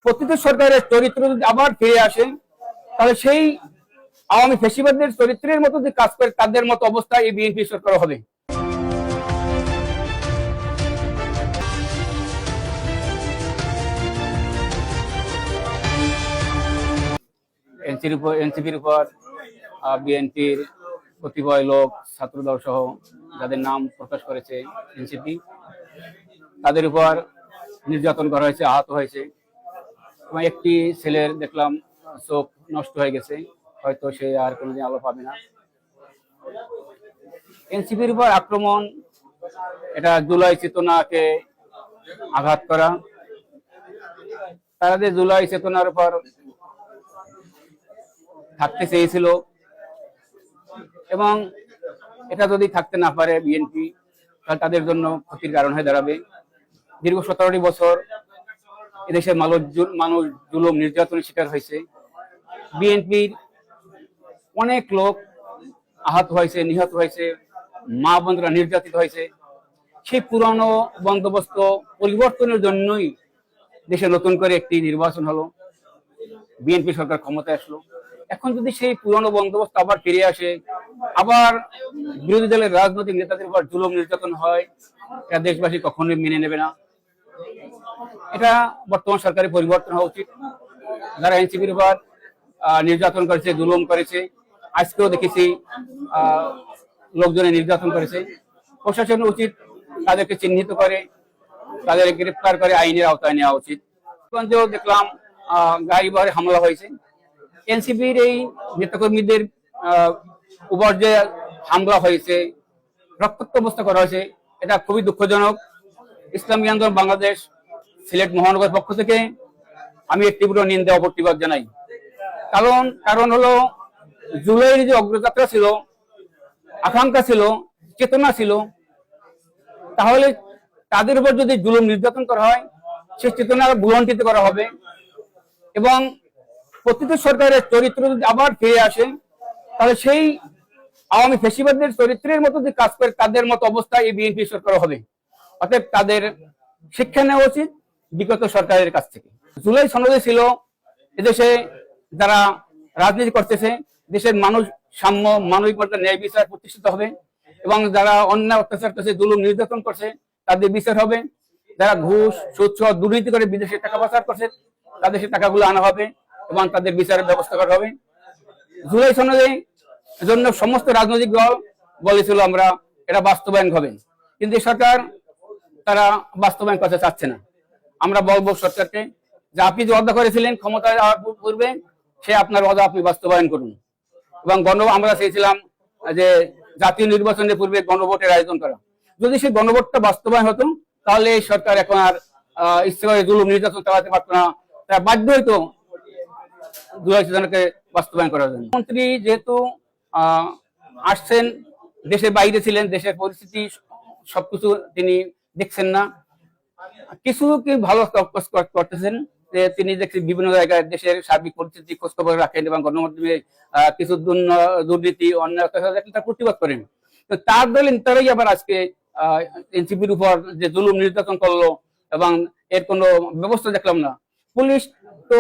প্রতিটি সরকারের চরিত্র যদি আবার ফিরে আসে, তাহলে সেই আওয়ামী ফ্যাসিবাদদের চরিত্রের মতো যে কাজ করে তাদের মতো অবস্থা এই বিএনপি সরকার হবে। এনসিপির উপর বিএনপির কতিপয় লোক, ছাত্রদল সহ যাদের নাম প্রকাশ করেছে এনসিপি, তাদের উপর নির্যাতন করা হয়েছে, আহত হয়েছে। এবং একটি ছেলের দেখলাম চোখ নষ্ট হয়ে গেছে, হয়তো সে আর কোনোদিন আলো পাবে না। এনসিপির উপর আক্রমণ, এটা জুলাই চেতনাকে আঘাত করা। তারা যে জুলাই চেতনার উপর থাকতে চেয়েছিল এবং এটা যদি থাকতে না পারে বিএনপি, তাহলে তাদের জন্য ক্ষতির কারণ হয়ে দাঁড়াবে। দীর্ঘ 17টি বছর এদেশের মানুষ জুলুম নির্যাতনের শিকার হয়েছে। বিএনপির অনেক লোক আহত হয়েছে, নিহত হয়েছে, মা বোনরা নির্যাতিত হয়েছে। সেই পুরানো বন্দোবস্ত পরিবর্তনের জন্যই দেশে নতুন করে একটি নির্বাচন হলো, বিএনপি সরকার ক্ষমতায় আসলো। এখন যদি সেই পুরানো বন্দোবস্ত আবার ফিরে আসে, আবার বিরোধী দলের রাজনৈতিক নেতাদের উপর জুলুম নির্যাতন হয়, এটা দেশবাসী কখনোই মেনে নেবে না। এটা বর্তমান সরকারের পরিবর্তন হওয়া উচিত। যারা এনসিপির উপর নির্যাতন করেছে, জুলুম করেছে, আজকেও দেখেছি লোকজনে নির্যাতন করেছে, প্রশাসন উচিত তাদেরকে চিহ্নিত করে তাদেরকে গ্রেফতার করে আইনের আওতায় নেওয়া উচিত। দেখলাম গাড়ি বহরে হামলা হয়েছে। এনসিপির এই নেতাকর্মীদের উপর যে হামলা হয়েছে, রক্তাক্ত অবস্থা করা হয়েছে, এটা খুবই দুঃখজনক। ইসলামী আন্দোলন বাংলাদেশ সিলেট মহানগর পক্ষ থেকে আমি এর তীব্র নিন্দা ও প্রতিবাদ জানাই। কারণ হলো জুলাইয়ের যে অগ্রযাত্রা ছিল, আকাঙ্ক্ষা ছিল, চেতনা ছিল, তাহলে তাদের উপর যদি জুলুম নির্যাতন করা হয়, সেই চেতনা ভুলণ্ঠিত করা হবে। এবং প্রতিটি সরকারের চরিত্র যদি আবার ফিরে আসে, তাহলে সেই আওয়ামী ফ্যাসিবাদদের চরিত্রের মতো যে কাজ করে তাদের মতো অবস্থা এই বিএনপি সরকার হবে। অতএব তাদের শিক্ষা নেওয়া উচিত বিগত সরকারের কাছ থেকে। জুলাই সনদে ছিল এদেশে যারা রাজনীতি করতেছে, দেশের মানুষ সাম্য, মানবিক মর্যাদা, ন্যায় বিচার প্রতিষ্ঠিত হবে এবং যারা অন্যায় অত্যাচার করছে, জুলুম নির্যাতন করছে, তাদের বিচার হবে। যারা ঘুষ, সুদ, দুর্নীতি করে বিদেশে টাকা পাচার করছে, তাদের সেই টাকাগুলো আনা হবে এবং তাদের বিচারের ব্যবস্থা করা হবে। জুলাই সনদের জন্য সমস্ত রাজনৈতিক দল বলেছিল আমরা এটা বাস্তবায়ন হবে, কিন্তু সরকার তারা বাস্তবায়ন করতে চাচ্ছে না। আমরা বলবো সরকারকে যে আপনি যে ওয়াদা করেছিলেন ক্ষমতায় যাওয়ার পূর্বে, সে আপনার ওয়াদা আপনি বাস্তবায়ন করুন। এবং আমরা চেয়েছিলাম যে জাতীয় নির্বাচনের পূর্বে গণভোটের আয়োজন করা। যদি সেই গণভোটটা বাস্তবায়ন হতো, তাহলে এই সরকার এখন আর ইচ্ছে করে জুলুম নির্যাতন চালাতে পারতো না, তারা বাধ্য হইতো জুলাই চেতনাকে বাস্তবায়ন করার জন্য। মন্ত্রী যেহেতু আসছেন, দেশের বাইরে ছিলেন, দেশের পরিস্থিতি সবকিছু তিনি দেখছেন না, কিছু কি ভালো করতেছেন যে তিনি দেখছি বিভিন্ন জায়গায় দেশের সার্বিক পরিস্থিতি খোঁজখবর রাখেন এবং গণমাধ্যমে কিছু দুর্নীতি, অন্যায় তার প্রতিবাদ করেন। তো তার দলের তারাই আবার আজকে এনসিপির উপর যে জুলুম নির্যাতন করলো এবং এর কোনো ব্যবস্থা দেখলাম না। পুলিশ তো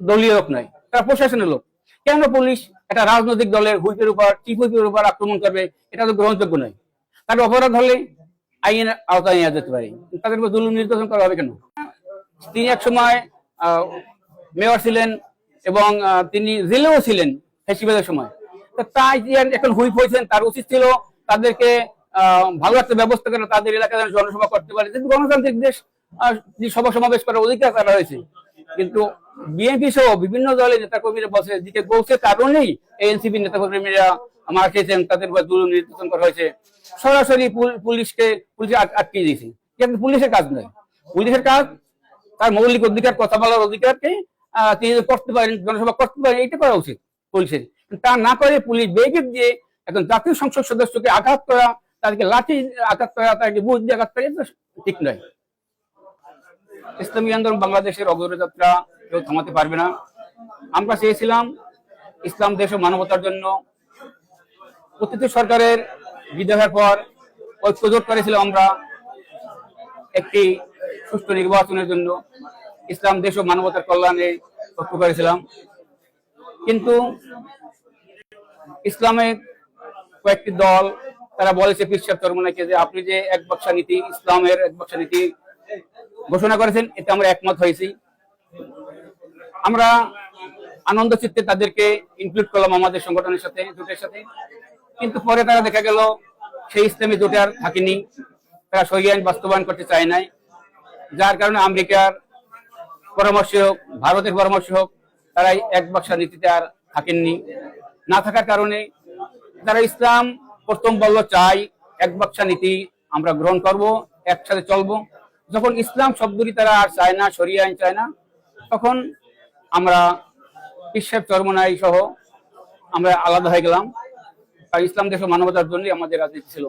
দলীয় লোক নয়, তারা প্রশাসনের লোক। কেন পুলিশ একটা রাজনৈতিক দলের হুইপের উপর, চিফ হুইপের উপর আক্রমণ করবে? এটা তো গ্রহণযোগ্য নয়। তার অপরাধ হলে আইনের আওতায় নেওয়া যেতে পারে, তাদের উপর জুলুম নির্যাতন করা হবে কেন? তিনি এক সময় মেয়র ছিলেন এবং তিনি জেলেও ছিলেন ফ্যাসিবাদের সময়। তাই এখন হুইপ হয়েছেন, তার উচিত ছিল তাদেরকে ভালো একটা ব্যবস্থা করে তাদের এলাকায় জনসভা করতে পারে। কিন্তু গণতান্ত্রিক দেশ, সভা সমাবেশ করার অধিকার করা হয়েছে। কিন্তু বিএনপি সহ বিভিন্ন দলের নেতাকর্মীরা বলছে দিকে গৌসের কারণেই এনসিপি নেতাকর্মীরা মার খেয়েছেন, তাদের উপর জুলুম নির্যাতন করা হয়েছে। সরাসরি পুলিশ আটকে দিয়েছে, কিন্তু পুলিশের কাজ নয়। পুলিশের কাজ তার মৌলিক অধিকার, কথা বলার অধিকারকে তিনি করতে পারেন, জনসভা করতে পারেন, এইটা করা উচিত পুলিশের। তা না করে পুলিশ বেগেট দিয়ে একজন জাতীয় সংসদ সদস্যকে আঘাত করা, তাদেরকে লাঠি আঘাত করা, তাদেরকে বুঝ দিয়ে আঘাত করা, এটা ঠিক নয়। ইসলামী আন্দোলন বাংলাদেশের অগ্রযাত্রা কেউ থামাতে পারবে না। আমরা চেয়েছিলাম ইসলাম দেশ ও মানবতার জন্য। প্রতিটি সরকারের বিদায়ের পর ঐক্যজোট করেছিলাম আমরা একটি সুষ্ঠু নির্বাচনের জন্য। ইসলাম দেশ ও মানবতার কল্যাণে ঐক্য করেছিলাম। কিন্তু ইসলামের কয়েকটি দল তারা বলেছে পীর সাহেব চরমনাইকে যে আপনি যে এক বাক্সা নীতি, ইসলামের এক বাক্সা নীতি ঘোষণা করেছেন, এতে আমরা একমত হয়েছি। আমরা আনন্দ চিত্তে তাদেরকে ইনক্লুড করলাম আমাদের সংগঠনের সাথে, জোটের সাথে। কিন্তু পরে তারা দেখা গেল সেই ইসলামী জোটে আর থাকেনি, তারা শরিয়া আইন বাস্তবায়ন করতে চায় নাই। যার কারণে আমেরিকার পরামর্শ হোক, ভারতের পরামর্শ হোক, তারা এক বাক্সা নীতিতে আর থাকেননি। না থাকার কারণে তারা ইসলাম প্রথম বলল চাই এক বাক্সা নীতি আমরা গ্রহণ করব, একসাথে চলবো। যখন ইসলাম শব্দটি তারা আর চায় না, শরিয়া আইন চায় না, তখন আমরা পীর সাহেব চরমনাই সহ আমরা আলাদা হয়ে গেলাম। আর ইসলাম দেশ ও মানবতার জন্যই আমাদের রাজনীতি ছিল।